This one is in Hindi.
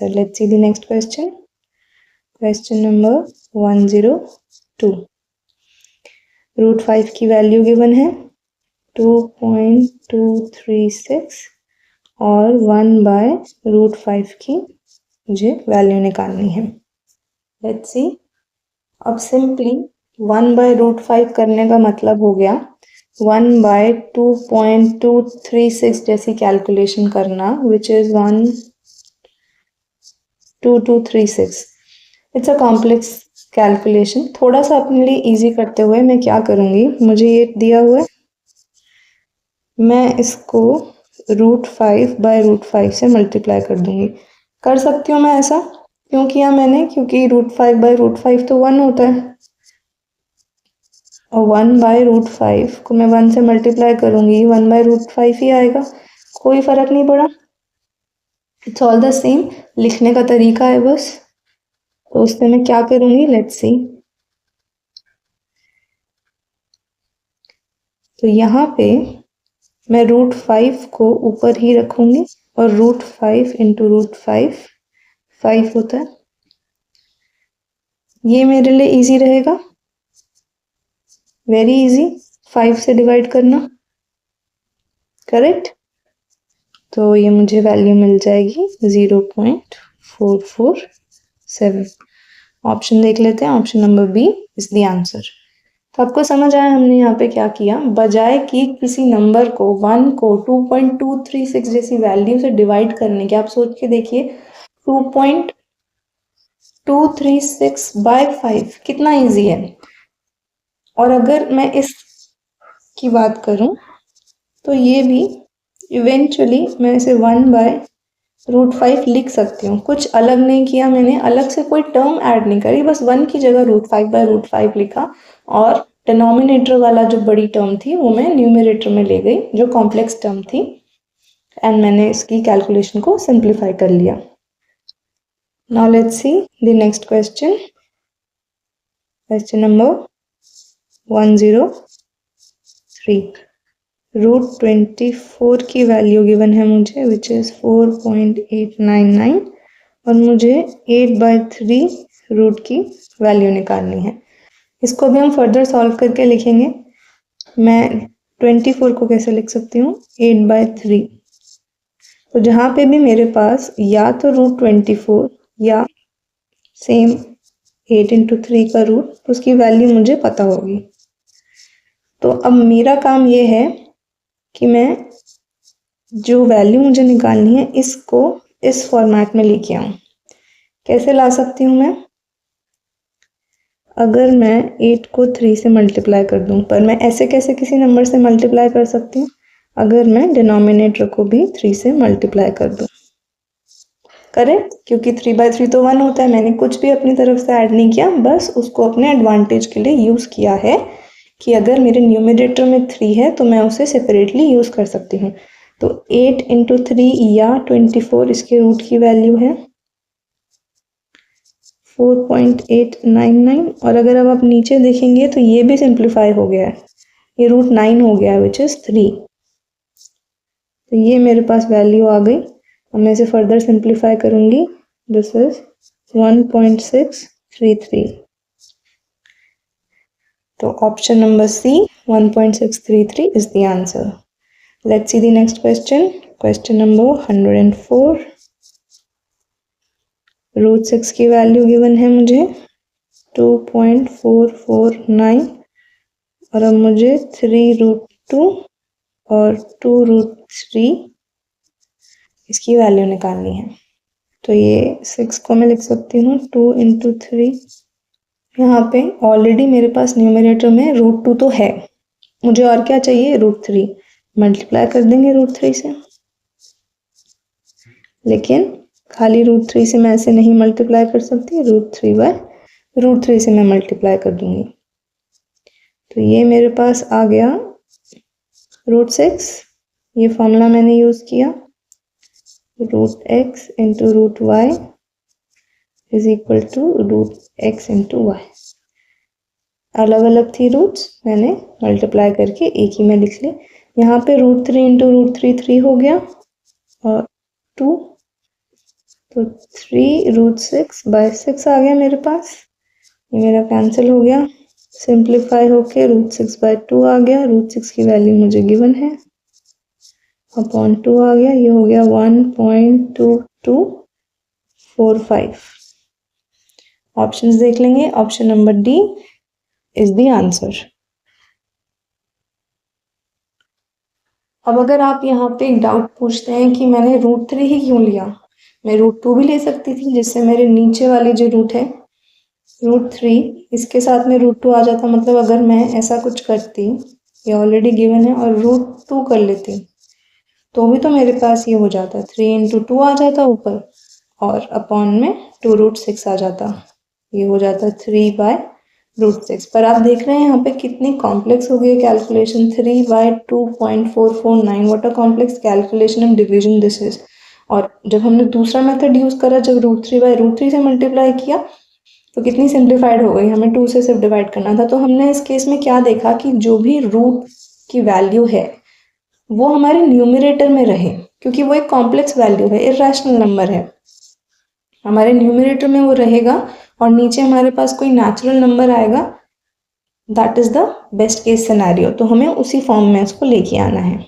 let's see the next question. Question number 102. Root 5 की वैल्यू गिवन है 2.236 और 1/√5 की मुझे वैल्यू निकालनी है. Let's see. अब सिंपली 1/√5 करने का मतलब हो गया 1/2.236 जैसी कैलकुलेशन करना, which is 12236. It's a complex calculation. थोड़ा सा अपने लिए इजी करते हुए मैं क्या करूँगी, मुझे ये दिया हुआ है, मैं इसको √5/√5 से मल्टीप्लाई कर दूंगी. कर सकती हूँ मैं ऐसा. क्यों किया मैंने? क्योंकि √5/√5 तो 1 होता है और 1/√5 को मैं 1 से मल्टीप्लाई करूंगी 1/√5 ही आएगा. कोई फर्क नहीं पड़ा. It's all the same. लिखने का तरीका है बस. तो उसमें मैं क्या करूंगी, लेट्स सी. तो यहाँ पे मैं √5 को ऊपर ही रखूंगी और √5 इंटू √5 5 होता है. ये मेरे लिए इजी रहेगा, वेरी इजी. 5 से डिवाइड करना, करेक्ट. तो ये मुझे वैल्यू मिल जाएगी 0.447. ऑप्शन देख लेते हैं. Option number B is the answer. तो आपको समझ आया हमने यहाँ पे क्या किया. बजाय कि किसी नंबर को 1 को 2.236 जैसी वैल्यू से डिवाइड करने के, आप सोच के देखिए 2.236/5 कितना इजी है. और अगर मैं इस की बात करूं तो ये भी इवेंचुअली मैं इसे 1/√5 लिख सकती हूँ. कुछ अलग नहीं किया मैंने, अलग से कोई टर्म ऐड नहीं करी, बस 1 की जगह √5/√5 लिखा और डिनोमिनेटर वाला जो बड़ी टर्म थी वो मैं न्यूमरेटर में ले गई, जो कॉम्प्लेक्स टर्म थी, एंड मैंने इसकी कैलकुलेशन को सिंप्लीफाई कर लिया. Now let's see the next question. Question number 103. √24 की वैल्यू गिवन है मुझे, विच इज 4.899 और मुझे 8/3 रूट की वैल्यू निकालनी है. इसको भी हम फर्दर सॉल्व करके लिखेंगे. मैं 24 को कैसे लिख सकती हूँ, 8/3. तो जहाँ पे भी मेरे पास या तो √24 या सेम 8 इंटू 3 का रूट, उसकी वैल्यू मुझे पता होगी. तो अब मेरा काम ये है कि मैं जो वैल्यू मुझे निकालनी है इसको इस फॉर्मेट में लेके आऊँ. कैसे ला सकती हूँ मैं? अगर मैं 8 को 3 से मल्टीप्लाई कर दूँ, पर मैं ऐसे कैसे किसी नंबर से मल्टीप्लाई कर सकती हूँ? अगर मैं डिनोमिनेटर को भी 3 से मल्टीप्लाई कर दूँ, करेक्ट. क्योंकि 3/3 तो 1 होता है. मैंने कुछ भी अपनी तरफ से ऐड नहीं किया, बस उसको अपने एडवांटेज के लिए यूज़ किया है कि अगर मेरे न्यूमरेटर में 3 है तो मैं उसे सेपरेटली यूज़ कर सकती हूँ. तो 8 इंटू 3 या 24 इसके रूट की वैल्यू है 4.899. और अगर अब आप नीचे देखेंगे तो ये भी सिंप्लीफाई हो गया है, ये √9 हो गया है, विच इज़ 3. तो ये मेरे पास वैल्यू आ गई. अब मैं इसे फर्दर सिंप्लीफाई करूँगी. This is 1.633. तो option number C 1.633 is the answer. Let's see the next question. Question number 104. √6 की वैल्यू गिवन है मुझे 2.449 और अब मुझे 3√2 और 2√3 इसकी वैल्यू निकालनी है. तो ये 6 को मैं लिख सकती हूँ 2 इंटू 3. यहाँ पे ऑलरेडी मेरे पास न्यूमरेटर में √2 तो है, मुझे और क्या चाहिए, √3. मल्टीप्लाई कर देंगे √3 से. लेकिन खाली √3 से मैं ऐसे नहीं मल्टीप्लाई कर सकती, √3/√3 से मैं मल्टीप्लाई कर दूंगी. तो ये मेरे पास आ गया √6. ये फॉर्मूला मैंने यूज़ किया. √x into √y is equal to √x into y. अलग अलग थी रूट्स, मैंने मल्टीप्लाई करके एक ही में लिख ली. यहाँ पे √3 इंटू √3 3 हो गया और 2 तो 3√6/6 आ गया मेरे पास, ये मेरा कैंसिल हो गया, सिंप्लीफाई होके √6/2 आ गया, √6 की वैल्यू मुझे गिवन है, अपॉन 2 आ गया, ये हो गया 1.2245। ऑप्शंस देख लेंगे, option number D is the answer. अब अगर आप यहाँ पे एक डाउट पूछते हैं कि मैंने √3 ही क्यों लिया, मैं √2 भी ले सकती थी, जिससे मेरे नीचे वाली जो रूट है √3 इसके साथ में √2 आ जाता, मतलब अगर मैं ऐसा कुछ करती, ये ऑलरेडी गिवन है, और √2 कर लेती तो भी तो मेरे पास ये हो जाता, 3 × 2 आ जाता ऊपर, और अपॉन में 2√6 आ जाता, ये हो जाता 3/√6। पर आप देख रहे हैं यहाँ पे कितनी कॉम्प्लेक्स हो गई calculation, 3/2.449, what a complex calculation and division this is. और जब हमने दूसरा मेथड यूज करा, जब √3/√3 से मल्टीप्लाई किया तो कितनी सिंप्लीफाइड हो गई, हमें 2 से सिर्फ डिवाइड करना था। तो हमने इस केस में क्या देखा कि जो भी रूट की वैल्यू है वो हमारे न्यूमरेटर में रहे, क्योंकि वो एक कॉम्प्लेक्स वैल्यू है, इरैशनल नंबर है, हमारे न्यूमरेटर में वो रहेगा, और नीचे हमारे पास कोई नेचुरल नंबर आएगा, that is the best case scenario. तो हमें उसी फॉर्म में इसको लेके आना है।